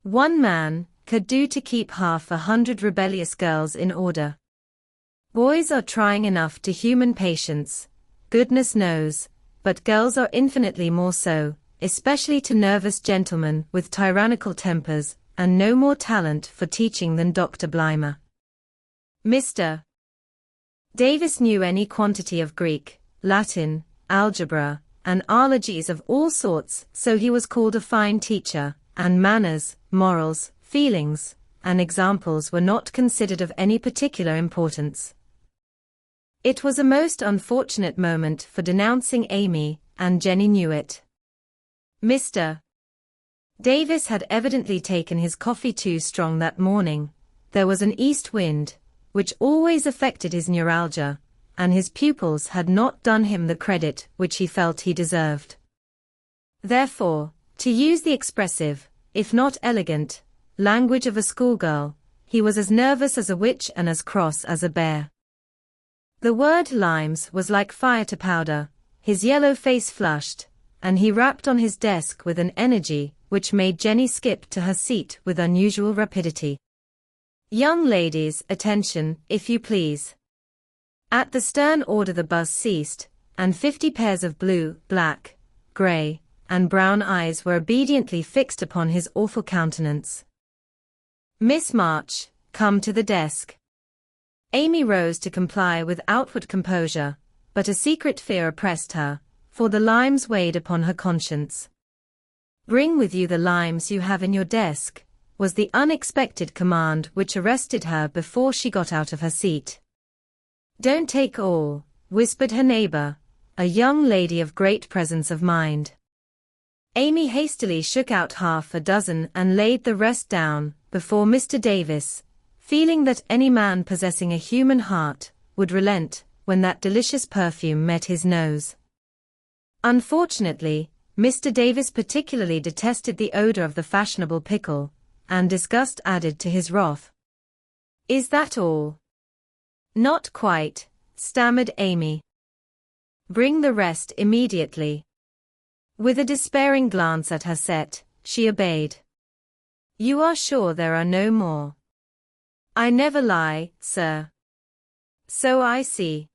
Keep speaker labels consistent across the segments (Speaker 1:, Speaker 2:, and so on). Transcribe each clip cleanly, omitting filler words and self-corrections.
Speaker 1: one man could do to keep 100 rebellious girls in order. Boys are trying enough to human patience, goodness knows, but girls are infinitely more so, especially to nervous gentlemen with tyrannical tempers and no more talent for teaching than Dr. Blymer. Mr. Davis knew any quantity of Greek, Latin, algebra, and ologies of all sorts, so he was called a fine teacher, and manners, morals, feelings, and examples were not considered of any particular importance. It was a most unfortunate moment for denouncing Amy, and Jenny knew it. Mr. Davis had evidently taken his coffee too strong that morning. There was an east wind, which always affected his neuralgia, and his pupils had not done him the credit which he felt he deserved. Therefore, to use the expressive, if not elegant, language of a schoolgirl, he was as nervous as a witch and as cross as a bear. The word limes was like fire to powder, his yellow face flushed, and he rapped on his desk with an energy which made Jenny skip to her seat with unusual rapidity. Young ladies, attention, if you please. At the stern order the buzz ceased, and 50 pairs of blue, black, grey, and brown eyes were obediently fixed upon his awful countenance. Miss March, come to the desk. Amy rose to comply with outward composure, but a secret fear oppressed her, for the limes weighed upon her conscience. Bring with you the limes you have in your desk, was the unexpected command which arrested her before she got out of her seat. Don't take all, whispered her neighbor, a young lady of great presence of mind. Amy hastily shook out 6 and laid the rest down before Mr. Davis, feeling that any man possessing a human heart would relent when that delicious perfume met his nose. Unfortunately, Mr. Davis particularly detested the odor of the fashionable pickle, and disgust added to his wrath. Is that all? Not quite, stammered Amy. Bring the rest immediately. With a despairing glance at her set, she obeyed. You are sure there are no more? I never lie, sir. So I see.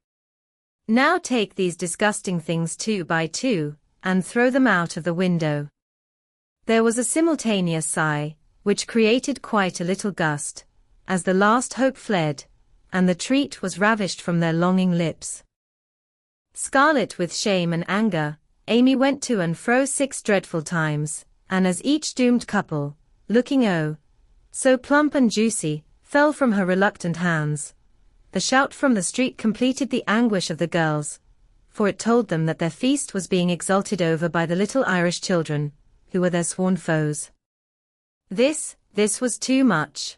Speaker 1: Now take these disgusting things 2 by 2, and throw them out of the window. There was a simultaneous sigh, which created quite a little gust, as the last hope fled, and the treat was ravished from their longing lips. Scarlet with shame and anger, Amy went to and fro 6 dreadful times, and as each doomed couple, looking so plump and juicy, fell from her reluctant hands, the shout from the street completed the anguish of the girls, for it told them that their feast was being exulted over by the little Irish children, who were their sworn foes. This was too much.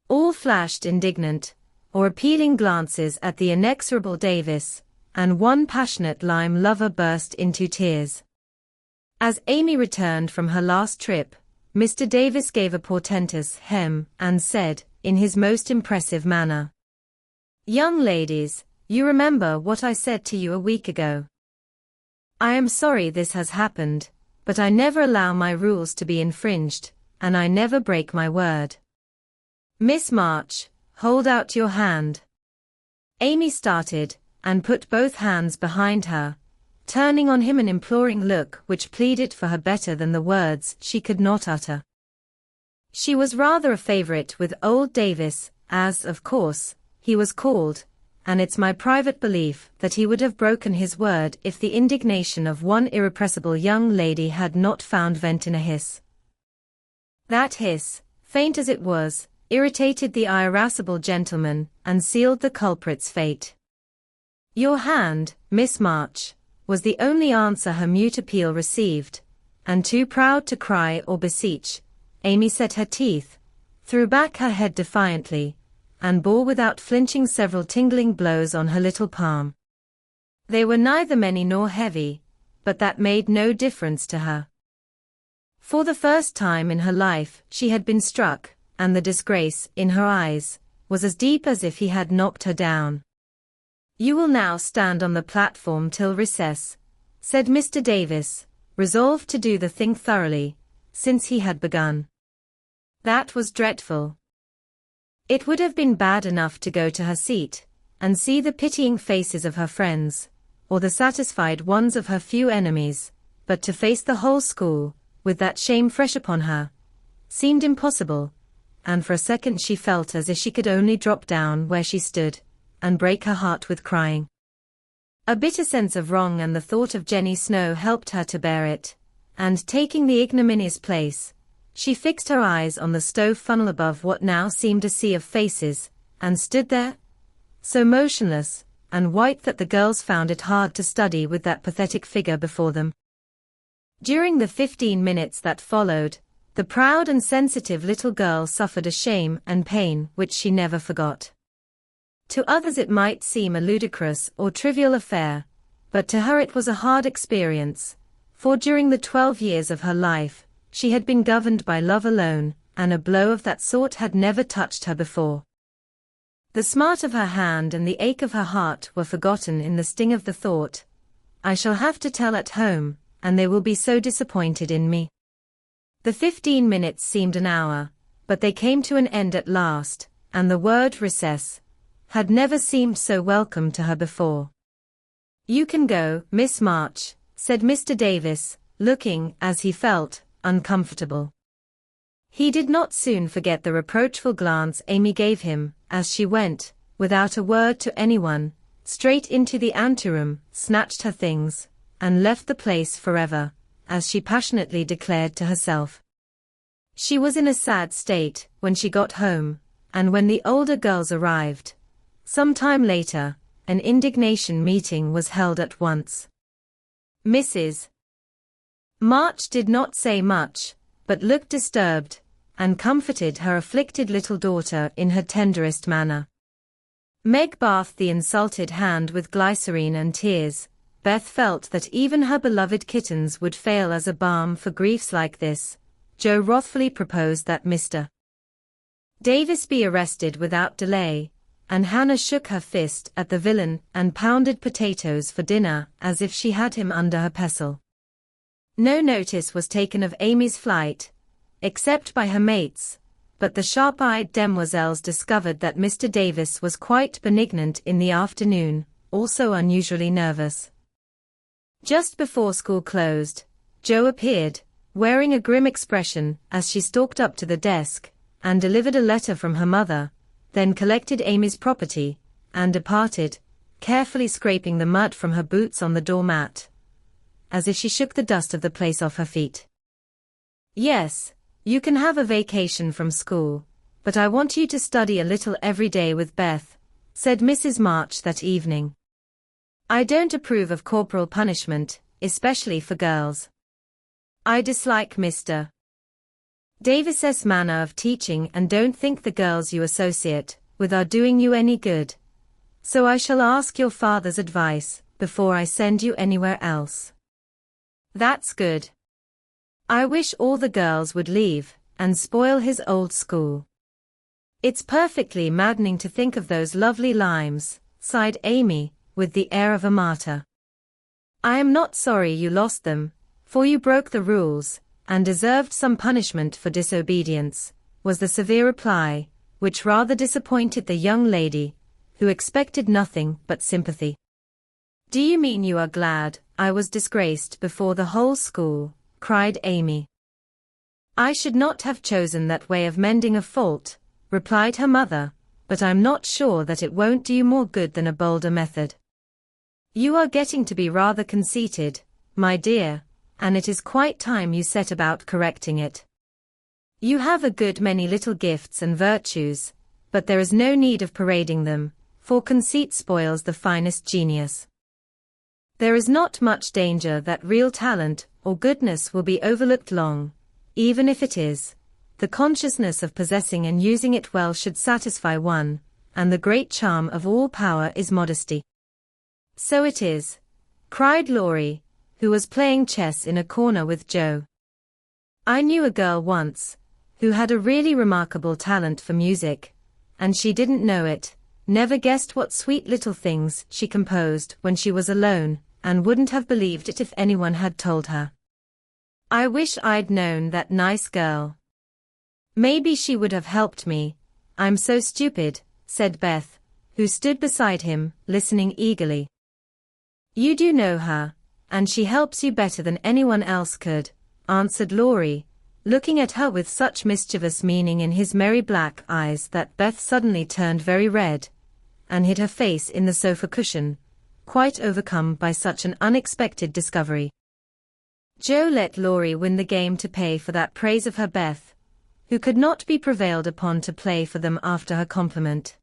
Speaker 1: All flashed indignant, or appealing glances at the inexorable Davis, and one passionate lime lover burst into tears. As Amy returned from her last trip, Mr. Davis gave a portentous hem and said, in his most impressive manner, Young ladies, you remember what I said to you a week ago. I am sorry this has happened, but I never allow my rules to be infringed, and I never break my word. Miss March, hold out your hand. Amy started, and put both hands behind her, turning on him an imploring look which pleaded for her better than the words she could not utter. She was rather a favorite with old Davis, as, of course, he was called, and it's my private belief that he would have broken his word if the indignation of one irrepressible young lady had not found vent in a hiss. That hiss, faint as it was, irritated the irascible gentleman, and sealed the culprit's fate. Your hand, Miss March, was the only answer her mute appeal received, and too proud to cry or beseech, Amy set her teeth, threw back her head defiantly, and bore without flinching several tingling blows on her little palm. They were neither many nor heavy, but that made no difference to her. For the first time in her life she had been struck, and the disgrace, in her eyes, was as deep as if he had knocked her down. You will now stand on the platform till recess, said Mr. Davis, resolved to do the thing thoroughly, since he had begun. That was dreadful. It would have been bad enough to go to her seat, and see the pitying faces of her friends, or the satisfied ones of her few enemies, but to face the whole school, with that shame fresh upon her, seemed impossible, and for a second she felt as if she could only drop down where she stood, and break her heart with crying. A bitter sense of wrong and the thought of Jenny Snow helped her to bear it, and taking the ignominious place, she fixed her eyes on the stove funnel above what now seemed a sea of faces, and stood there, so motionless and white that the girls found it hard to study with that pathetic figure before them. During the 15 minutes that followed, the proud and sensitive little girl suffered a shame and pain which she never forgot. To others it might seem a ludicrous or trivial affair, but to her it was a hard experience, for during the 12 years of her life, she had been governed by love alone, and a blow of that sort had never touched her before. The smart of her hand and the ache of her heart were forgotten in the sting of the thought, I shall have to tell at home, and they will be so disappointed in me. The 15 minutes seemed an hour, but they came to an end at last, and the word recess had never seemed so welcome to her before. You can go, Miss March, said Mr. Davis, looking, as he felt, uncomfortable. He did not soon forget the reproachful glance Amy gave him, as she went, without a word to anyone, straight into the anteroom, snatched her things, and left the place forever, as she passionately declared to herself. She was in a sad state when she got home, and when the older girls arrived. Some time later, an indignation meeting was held at once. Mrs. March did not say much, but looked disturbed, and comforted her afflicted little daughter in her tenderest manner. Meg bathed the insulted hand with glycerine and tears. Beth felt that even her beloved kittens would fail as a balm for griefs like this. Joe wrathfully proposed that Mr. Davis be arrested without delay, and Hannah shook her fist at the villain and pounded potatoes for dinner as if she had him under her pestle. No notice was taken of Amy's flight, except by her mates, but the sharp-eyed demoiselles discovered that Mr. Davis was quite benignant in the afternoon, also unusually nervous. Just before school closed, Jo appeared, wearing a grim expression as she stalked up to the desk, and delivered a letter from her mother, then collected Amy's property, and departed, carefully scraping the mud from her boots on the doormat, as if she shook the dust of the place off her feet. Yes, you can have a vacation from school, but I want you to study a little every day with Beth, said Mrs. March that evening. I don't approve of corporal punishment, especially for girls. I dislike Mr. Davis's manner of teaching and don't think the girls you associate with are doing you any good. So I shall ask your father's advice before I send you anywhere else. That's good. I wish all the girls would leave and spoil his old school. It's perfectly maddening to think of those lovely limes, sighed Amy, with the air of a martyr. I am not sorry you lost them, for you broke the rules, and deserved some punishment for disobedience, was the severe reply, which rather disappointed the young lady, who expected nothing but sympathy. Do you mean you are glad I was disgraced before the whole school? Cried Amy. I should not have chosen that way of mending a fault, replied her mother, but I'm not sure that it won't do you more good than a bolder method. You are getting to be rather conceited, my dear, and it is quite time you set about correcting it. You have a good many little gifts and virtues, but there is no need of parading them, for conceit spoils the finest genius. There is not much danger that real talent or goodness will be overlooked long, even if it is. The consciousness of possessing and using it well should satisfy one, and the great charm of all power is modesty. So it is, cried Laurie, who was playing chess in a corner with Jo. I knew a girl once, who had a really remarkable talent for music, and she didn't know it, never guessed what sweet little things she composed when she was alone, and wouldn't have believed it if anyone had told her. I wish I'd known that nice girl. Maybe she would have helped me. I'm so stupid, said Beth, who stood beside him, listening eagerly. You do know her, and she helps you better than anyone else could, answered Laurie, looking at her with such mischievous meaning in his merry black eyes that Beth suddenly turned very red, and hid her face in the sofa cushion, quite overcome by such an unexpected discovery. Jo let Laurie win the game to pay for that praise of her Beth, who could not be prevailed upon to play for them after her compliment.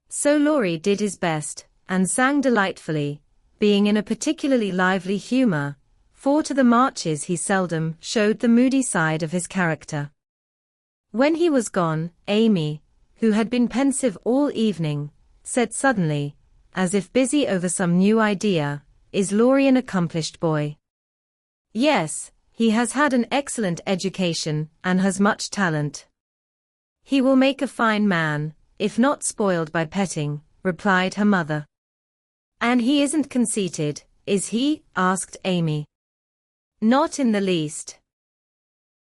Speaker 1: So Laurie did his best, and sang delightfully, being in a particularly lively humor, for to the marches he seldom showed the moody side of his character. When he was gone, Amy, who had been pensive all evening, said suddenly, as if busy over some new idea, "Is Laurie an accomplished boy?" "Yes, he has had an excellent education, and has much talent. He will make a fine man, if not spoiled by petting," replied her mother. "And he isn't conceited, is he?" asked Amy. "Not in the least.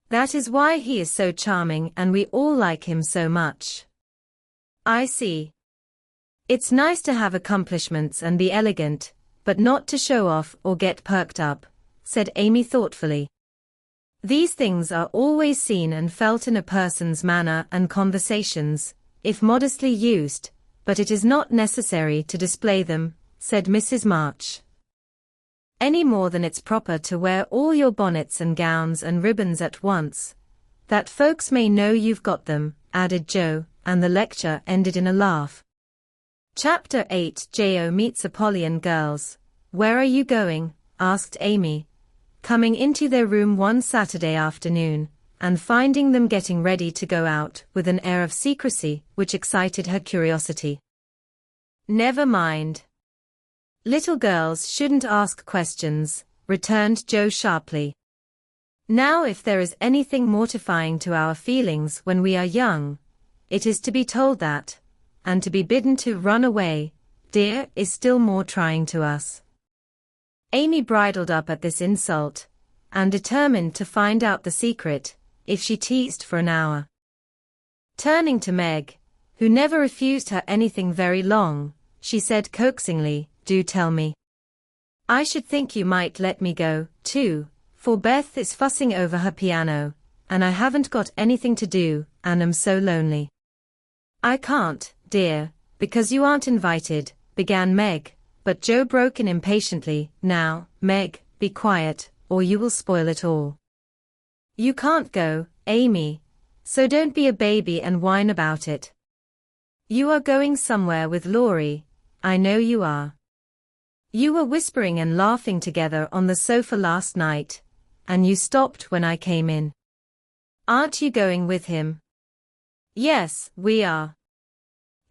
Speaker 1: That is why he is so charming and we all like him so much." "I see. It's nice to have accomplishments and be elegant, but not to show off or get perked up," said Amy thoughtfully. "These things are always seen and felt in a person's manner and conversations, if modestly used, but it is not necessary to display them," said Mrs. March. "Any more than it's proper to wear all your bonnets and gowns and ribbons at once, that folks may know you've got them," added Jo, and the lecture ended in a laugh. Chapter 8 Jo meets Apollyon girls. "Where are you going?" asked Amy, coming into their room one Saturday afternoon, and finding them getting ready to go out with an air of secrecy which excited her curiosity. "Never mind. Little girls shouldn't ask questions," returned Jo sharply. "Now if there is anything mortifying to our feelings when we are young, it is to be told that, and to be bidden to run away, dear, is still more trying to us." Amy bridled up at this insult, and determined to find out the secret, if she teased for an hour. Turning to Meg, who never refused her anything very long, she said coaxingly, "Do tell me. I should think you might let me go, too, for Beth is fussing over her piano, and I haven't got anything to do, and am so lonely." "I can't, dear, because you aren't invited," began Meg, but Jo broke in impatiently, "Now, Meg, be quiet, or you will spoil it all. You can't go, Amy, so don't be a baby and whine about it. You are going somewhere with Laurie, I know you are. You were whispering and laughing together on the sofa last night, and you stopped when I came in. Aren't you going with him?" "Yes, we are.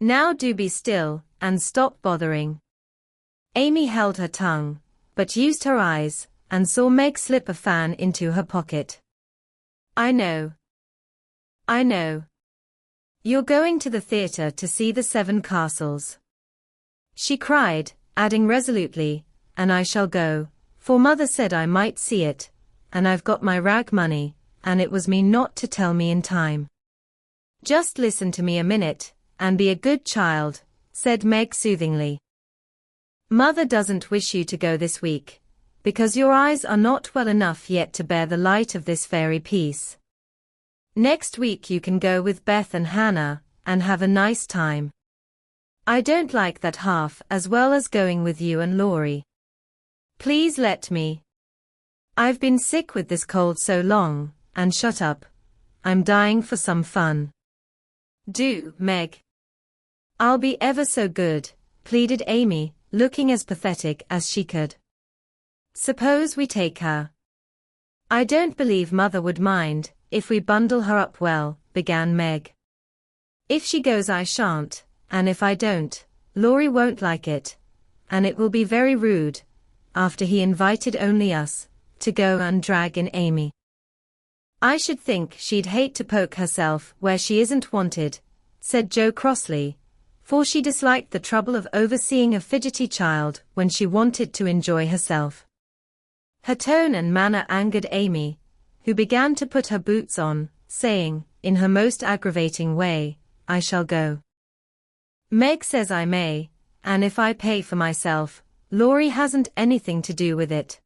Speaker 1: Now do be still, and stop bothering." Amy held her tongue, but used her eyes, and saw Meg slip a fan into her pocket. I know. You're going to the theatre to see the Seven Castles," she cried, adding resolutely, "and I shall go, for Mother said I might see it, and I've got my rag money, and it was mean not to tell me in time." "Just listen to me a minute, and be a good child," said Meg soothingly. "Mother doesn't wish you to go this week, because your eyes are not well enough yet to bear the light of this fairy piece. Next week you can go with Beth and Hannah, and have a nice time. I don't like that half as well as going with you and Laurie. Please let me. I've been sick with this cold so long, and shut up. I'm dying for some fun." "Do, Meg. I'll be ever so good," pleaded Amy, looking as pathetic as she could. "Suppose we take her?" "I don't believe Mother would mind, if we bundle her up well," began Meg. "If she goes I shan't, and if I don't, Laurie won't like it, and it will be very rude, after he invited only us, to go and drag in Amy. I should think she'd hate to poke herself where she isn't wanted," said Jo crossly, for she disliked the trouble of overseeing a fidgety child when she wanted to enjoy herself. Her tone and manner angered Amy, who began to put her boots on, saying, in her most aggravating way, "I shall go. Meg says I may, and if I pay for myself, Laurie hasn't anything to do with it.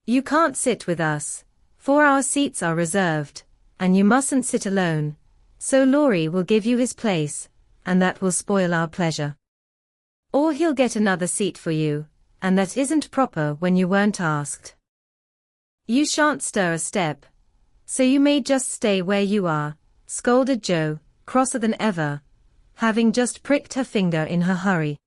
Speaker 1: You can't sit with us, for our seats are reserved, and you mustn't sit alone, so Laurie will give you his place, and that will spoil our pleasure. Or he'll get another seat for you, and that isn't proper when you weren't asked. You shan't stir a step, so you may just stay where you are," scolded Jo, crosser than ever, having just pricked her finger in her hurry.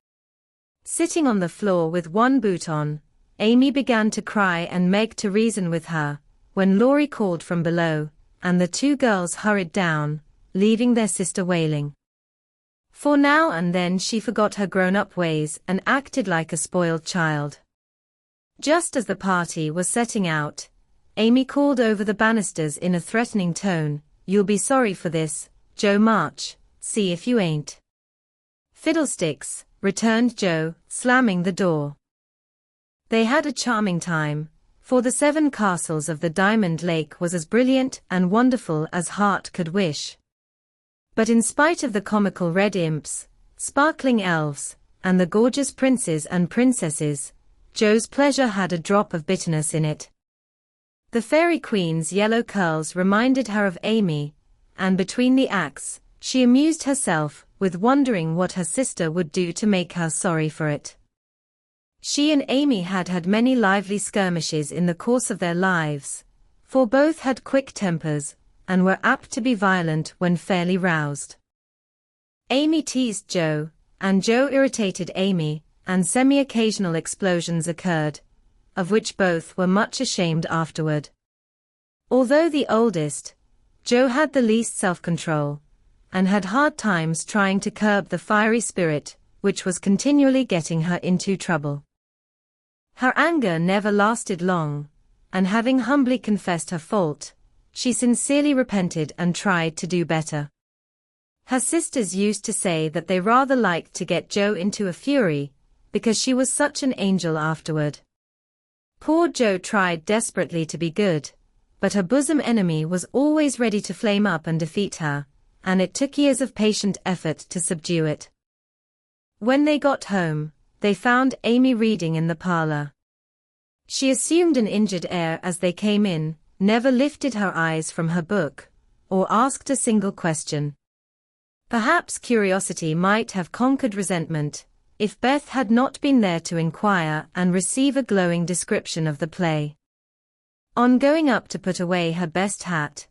Speaker 1: Sitting on the floor with one boot on, Amy began to cry and Meg to reason with her, when Laurie called from below, and the two girls hurried down, leaving their sister wailing. For now and then she forgot her grown-up ways and acted like a spoiled child. Just as the party was setting out, Amy called over the banisters in a threatening tone, "You'll be sorry for this, Jo March, see if you ain't." "Fiddlesticks," returned Jo, slamming the door. They had a charming time, for the 7 castles of the Diamond Lake was as brilliant and wonderful as heart could wish. But in spite of the comical red imps, sparkling elves, and the gorgeous princes and princesses, Jo's pleasure had a drop of bitterness in it. The Fairy Queen's yellow curls reminded her of Amy, and between the acts, she amused herself with wondering what her sister would do to make her sorry for it. She and Amy had had many lively skirmishes in the course of their lives, for both had quick tempers, and were apt to be violent when fairly roused. Amy teased Jo, and Jo irritated Amy, and semi-occasional explosions occurred, of which both were much ashamed afterward. Although the oldest, Jo had the least self-control, and had hard times trying to curb the fiery spirit, which was continually getting her into trouble. Her anger never lasted long, and having humbly confessed her fault, she sincerely repented and tried to do better. Her sisters used to say that they rather liked to get Jo into a fury, because she was such an angel afterward. Poor Jo tried desperately to be good, but her bosom enemy was always ready to flame up and defeat her, and it took years of patient effort to subdue it. When they got home, they found Amy reading in the parlor. She assumed an injured air as they came in, never lifted her eyes from her book, or asked a single question. Perhaps curiosity might have conquered resentment, if Beth had not been there to inquire and receive a glowing description of the play. On going up to put away her best hat,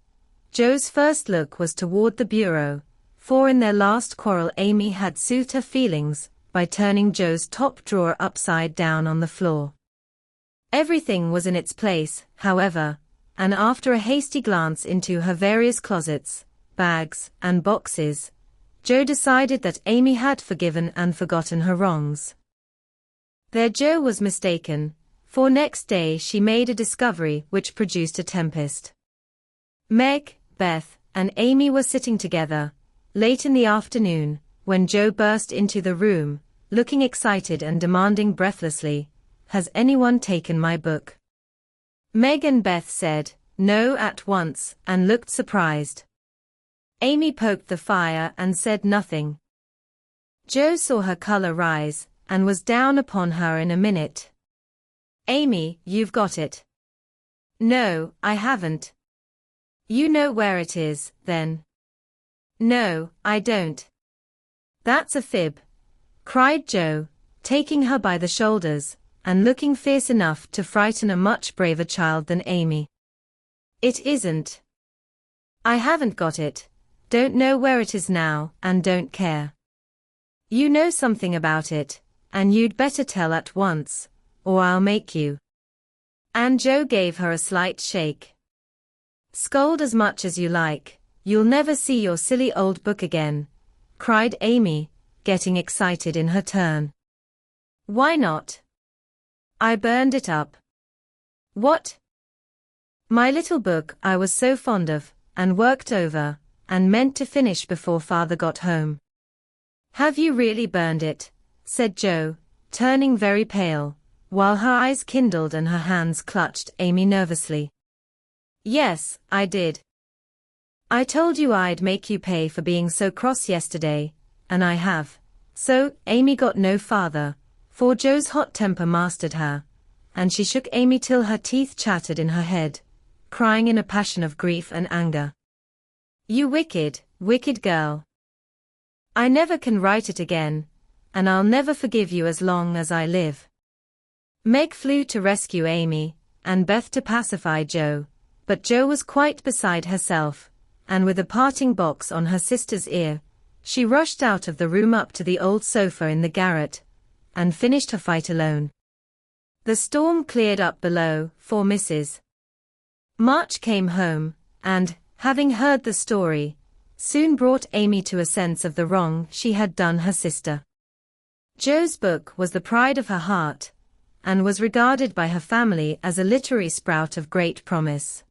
Speaker 1: Jo's first look was toward the bureau, for in their last quarrel Amy had soothed her feelings by turning Jo's top drawer upside down on the floor. Everything was in its place, however, and after a hasty glance into her various closets, bags, and boxes, Jo decided that Amy had forgiven and forgotten her wrongs. There Jo was mistaken, for next day she made a discovery which produced a tempest. Meg, Beth, and Amy were sitting together, late in the afternoon, when Jo burst into the room, looking excited and demanding breathlessly, "Has anyone taken my book?" Meg and Beth said, "No" at once, and looked surprised. Amy poked the fire and said nothing. Jo saw her color rise, and was down upon her in a minute. "Amy, you've got it." "No, I haven't." "You know where it is, then." "No, I don't." "That's a fib," cried Jo, taking her by the shoulders, and looking fierce enough to frighten a much braver child than Amy. "It isn't. I haven't got it, don't know where it is now, and don't care. You know something about it, and you'd better tell at once, or I'll make you." And Jo gave her a slight shake. "Scold as much as you like, you'll never see your silly old book again," cried Amy, getting excited in her turn. "Why not?" "I burned it up." "What?" "My little book I was so fond of, and worked over, and meant to finish before Father got home." "Have you really burned it?" said Jo, turning very pale, while her eyes kindled and her hands clutched Amy nervously. "Yes, I did." I told you I'd make you pay for being so cross yesterday, and I have." So, Amy got no farther, for Joe's hot temper mastered her, and she shook Amy till her teeth chattered in her head, crying in a passion of grief and anger. "You wicked, wicked girl. I never can write it again, and I'll never forgive you as long as I live." Meg flew to rescue Amy, and Beth to pacify Joe, but Joe was quite beside herself, and with a parting box on her sister's ear, she rushed out of the room up to the old sofa in the garret, and finished her fight alone. The storm cleared up below, for Mrs. March came home, and, having heard the story, soon brought Amy to a sense of the wrong she had done her sister. Joe's book was the pride of her heart, and was regarded by her family as a literary sprout of great promise.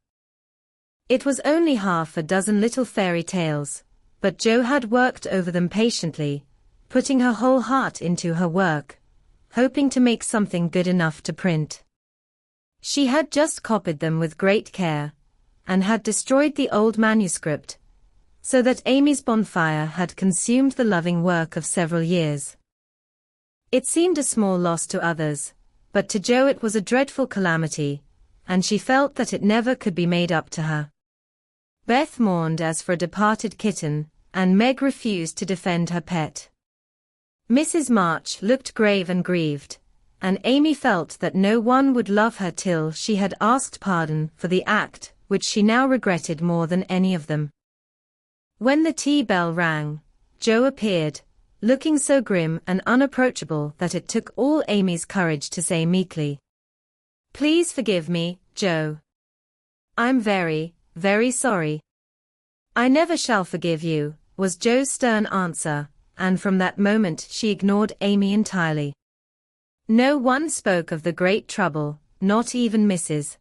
Speaker 1: It was only half a dozen little fairy tales, but Jo had worked over them patiently, putting her whole heart into her work, hoping to make something good enough to print. She had just copied them with great care, and had destroyed the old manuscript, so that Amy's bonfire had consumed the loving work of several years. It seemed a small loss to others, but to Jo it was a dreadful calamity, and she felt that it never could be made up to her. Beth mourned as for a departed kitten, and Meg refused to defend her pet. Mrs. March looked grave and grieved, and Amy felt that no one would love her till she had asked pardon for the act, which she now regretted more than any of them. When the tea bell rang, Jo appeared, looking so grim and unapproachable that it took all Amy's courage to say meekly, "Please forgive me, Jo. I'm very, very sorry." "I never shall forgive you," was Jo's stern answer, and from that moment she ignored Amy entirely. No one spoke of the great trouble, not even Mrs.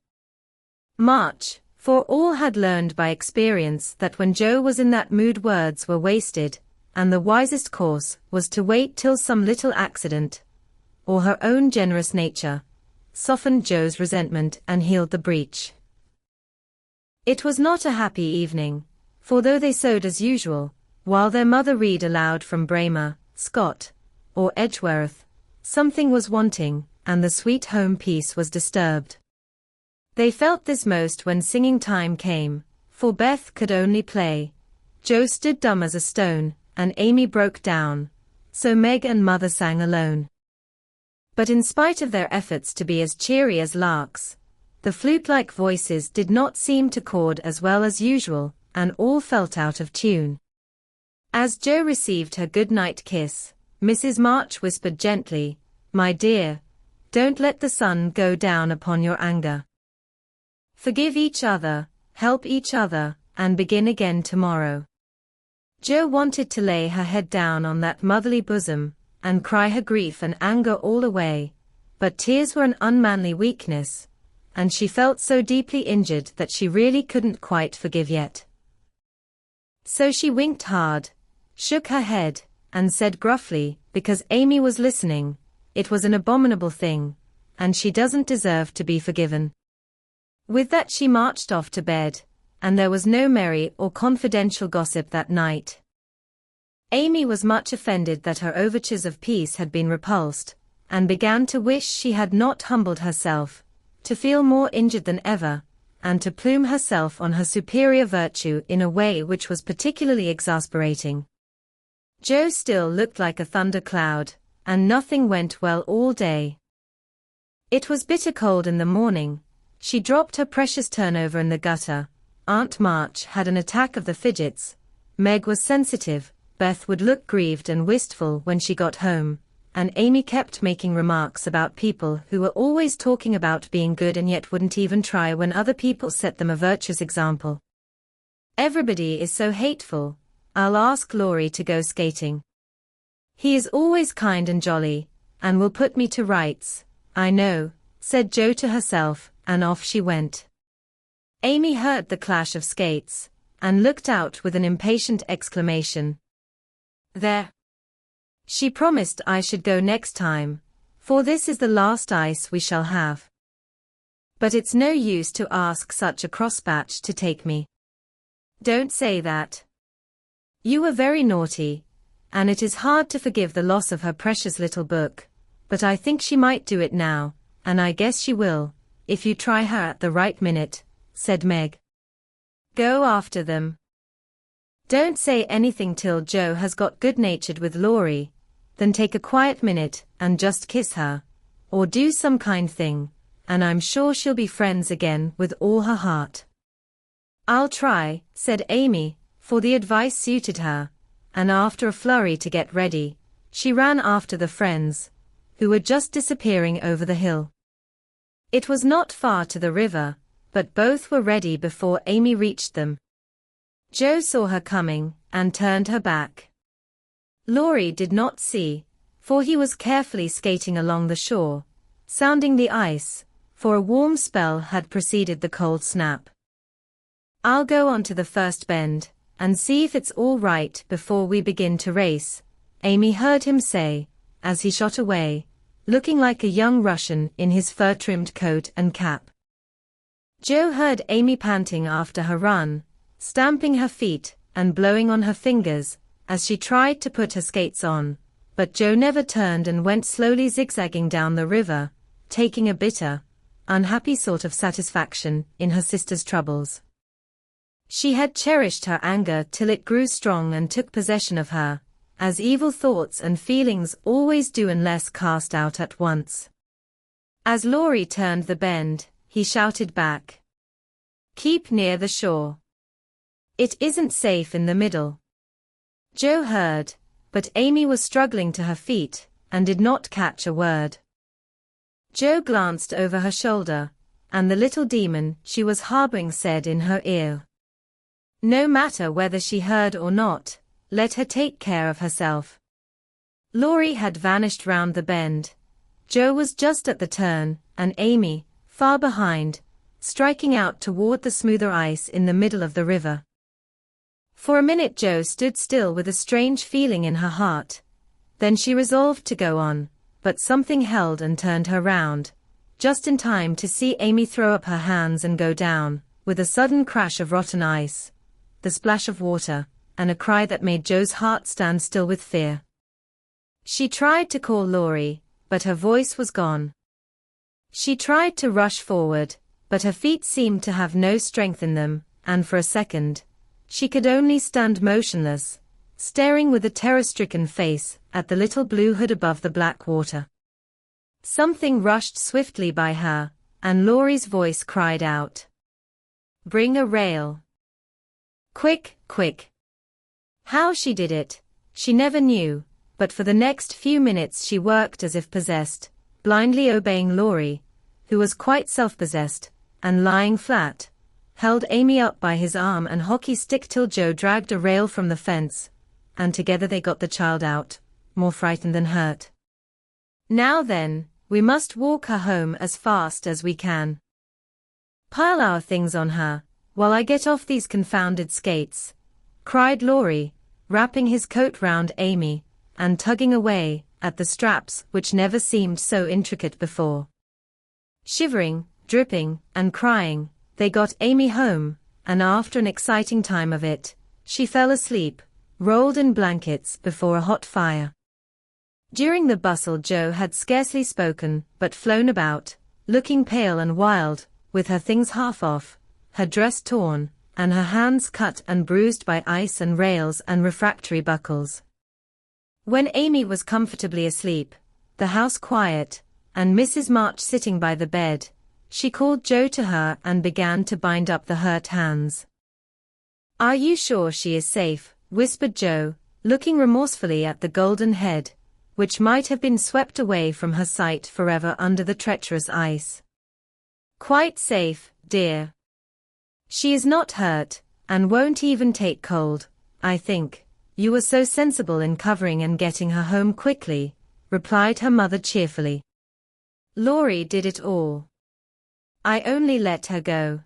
Speaker 1: March, for all had learned by experience that when Jo was in that mood words were wasted, and the wisest course was to wait till some little accident, or her own generous nature, softened Jo's resentment and healed the breach. It was not a happy evening, for though they sewed as usual, while their mother read aloud from Bramer, Scott, or Edgeworth, something was wanting, and the sweet home peace was disturbed. They felt this most when singing time came, for Beth could only play. Jo stood dumb as a stone, and Amy broke down, so Meg and Mother sang alone. But in spite of their efforts to be as cheery as larks, the flute-like voices did not seem to chord as well as usual, and all felt out of tune. As Jo received her good-night kiss, Mrs. March whispered gently, "My dear, don't let the sun go down upon your anger. Forgive each other, help each other, and begin again tomorrow." Jo wanted to lay her head down on that motherly bosom, and cry her grief and anger all away, but tears were an unmanly weakness, and she felt so deeply injured that she really couldn't quite forgive yet. So she winked hard, shook her head, and said gruffly, because Amy was listening, "It was an abominable thing, and she doesn't deserve to be forgiven." With that she marched off to bed, and there was no merry or confidential gossip that night. Amy was much offended that her overtures of peace had been repulsed, and began to wish she had not humbled herself, to feel more injured than ever, and to plume herself on her superior virtue in a way which was particularly exasperating. Jo still looked like a thundercloud, and nothing went well all day. It was bitter cold in the morning. She dropped her precious turnover in the gutter. Aunt March had an attack of the fidgets. Meg was sensitive. Beth would look grieved and wistful when she got home, and Amy kept making remarks about people who were always talking about being good and yet wouldn't even try when other people set them a virtuous example. "Everybody is so hateful. I'll ask Laurie to go skating. He is always kind and jolly, and will put me to rights, I know," said Jo to herself, and off she went. Amy heard the clash of skates, and looked out with an impatient exclamation. "There! She promised I should go next time, for this is the last ice we shall have. But it's no use to ask such a crossbatch to take me. Don't say that. You were very naughty, and it is hard to forgive the loss of her precious little book, but I think she might do it now, and I guess she will, if you try her at the right minute," said Meg. "Go after them. Don't say anything till Joe has got good-natured with Laurie, then take a quiet minute and just kiss her, or do some kind thing, and I'm sure she'll be friends again with all her heart." "I'll try," said Amy, for the advice suited her, and after a flurry to get ready, she ran after the friends, who were just disappearing over the hill. It was not far to the river, but both were ready before Amy reached them. Joe saw her coming, and turned her back. Laurie did not see, for he was carefully skating along the shore, sounding the ice, for a warm spell had preceded the cold snap. "I'll go on to the first bend, and see if it's all right before we begin to race," Amy heard him say, as he shot away, looking like a young Russian in his fur-trimmed coat and cap. Joe heard Amy panting after her run, stamping her feet and blowing on her fingers, as she tried to put her skates on, but Joe never turned and went slowly zigzagging down the river, taking a bitter, unhappy sort of satisfaction in her sister's troubles. She had cherished her anger till it grew strong and took possession of her, as evil thoughts and feelings always do unless cast out at once. As Laurie turned the bend, he shouted back, "Keep near the shore. It isn't safe in the middle." Joe heard, but Amy was struggling to her feet, and did not catch a word. Joe glanced over her shoulder, and the little demon she was harboring said in her ear, "No matter whether she heard or not, let her take care of herself." Laurie had vanished round the bend. Joe was just at the turn, and Amy, far behind, striking out toward the smoother ice in the middle of the river. For a minute Joe stood still with a strange feeling in her heart. Then she resolved to go on, but something held and turned her round, just in time to see Amy throw up her hands and go down, with a sudden crash of rotten ice, the splash of water, and a cry that made Joe's heart stand still with fear. She tried to call Laurie, but her voice was gone. She tried to rush forward, but her feet seemed to have no strength in them, and for a second, she could only stand motionless, staring with a terror-stricken face at the little blue hood above the black water. Something rushed swiftly by her, and Laurie's voice cried out, "Bring a rail. Quick, quick." How she did it, she never knew, but for the next few minutes she worked as if possessed, blindly obeying Laurie, who was quite self-possessed, and lying flat, held Amy up by his arm and hockey stick till Joe dragged a rail from the fence, and together they got the child out, more frightened than hurt. "Now then, we must walk her home as fast as we can. Pile our things on her, while I get off these confounded skates," cried Laurie, wrapping his coat round Amy, and tugging away at the straps which never seemed so intricate before. Shivering, dripping, and crying, they got Amy home, and after an exciting time of it, she fell asleep, rolled in blankets before a hot fire. During the bustle Joe had scarcely spoken, but flown about, looking pale and wild, with her things half off, her dress torn, and her hands cut and bruised by ice and rails and refractory buckles. When Amy was comfortably asleep, the house quiet, and Mrs. March sitting by the bed, she called Joe to her and began to bind up the hurt hands. "Are you sure she is safe?" whispered Joe, looking remorsefully at the golden head, which might have been swept away from her sight forever under the treacherous ice. "Quite safe, dear. She is not hurt, and won't even take cold, I think. You were so sensible in covering and getting her home quickly," replied her mother cheerfully. "Laurie did it all. I only let her go.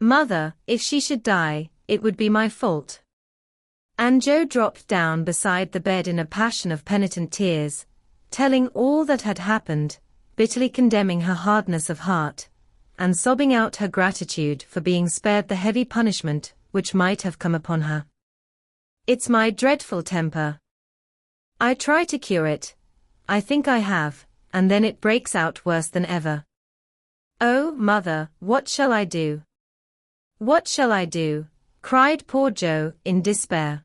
Speaker 1: Mother, if she should die, it would be my fault." And Joe dropped down beside the bed in a passion of penitent tears, telling all that had happened, bitterly condemning her hardness of heart, and sobbing out her gratitude for being spared the heavy punishment which might have come upon her. It's my dreadful temper. I try to cure it. I think I have, and then it breaks out worse than ever. Oh, mother, what shall I do? What shall I do? Cried poor Jo, in despair.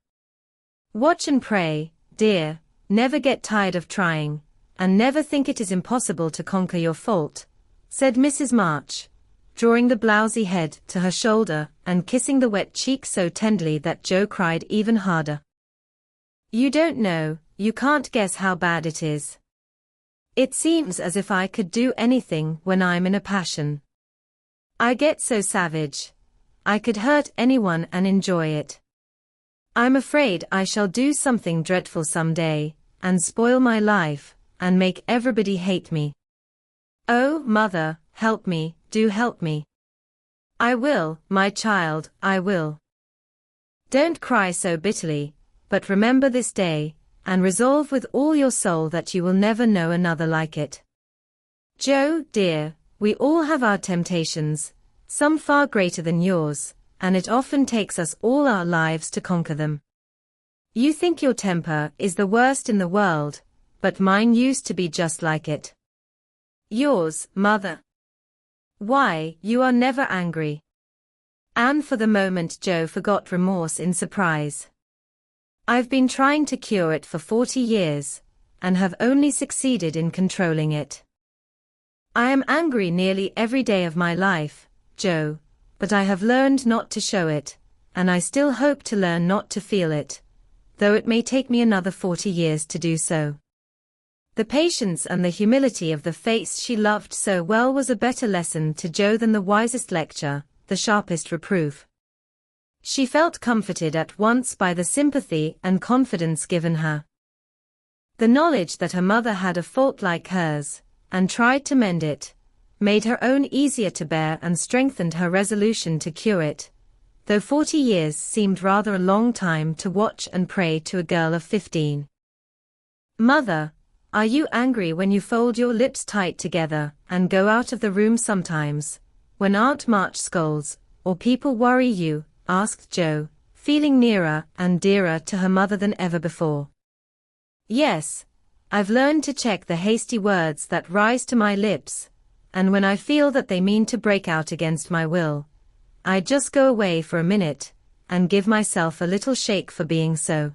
Speaker 1: Watch and pray, dear, never get tired of trying, and never think it is impossible to conquer your fault, said Mrs. March, drawing the blousy head to her shoulder and kissing the wet cheek so tenderly that Jo cried even harder. You don't know, you can't guess how bad it is. It seems as if I could do anything when I'm in a passion. I get so savage. I could hurt anyone and enjoy it. I'm afraid I shall do something dreadful some day, and spoil my life, and make everybody hate me. Oh, mother, help me, do help me. I will, my child, I will. Don't cry so bitterly, but remember this day, and resolve with all your soul that you will never know another like it. Jo, dear, we all have our temptations, some far greater than yours, and it often takes us all our lives to conquer them. You think your temper is the worst in the world, but mine used to be just like it. Yours, mother. Why, you are never angry. And for the moment Jo forgot remorse in surprise. I've been trying to cure it for 40 years, and have only succeeded in controlling it. I am angry nearly every day of my life, Jo, but I have learned not to show it, and I still hope to learn not to feel it, though it may take me another 40 years to do so. The patience and the humility of the face she loved so well was a better lesson to Jo than the wisest lecture, the sharpest reproof. She felt comforted at once by the sympathy and confidence given her. The knowledge that her mother had a fault like hers, and tried to mend it, made her own easier to bear and strengthened her resolution to cure it, though 40 years seemed rather a long time to watch and pray to a girl of 15. Mother, are you angry when you fold your lips tight together and go out of the room sometimes, when Aunt March scolds, or people worry you? Asked Jo, feeling nearer and dearer to her mother than ever before. Yes, I've learned to check the hasty words that rise to my lips, and when I feel that they mean to break out against my will, I just go away for a minute, and give myself a little shake for being so.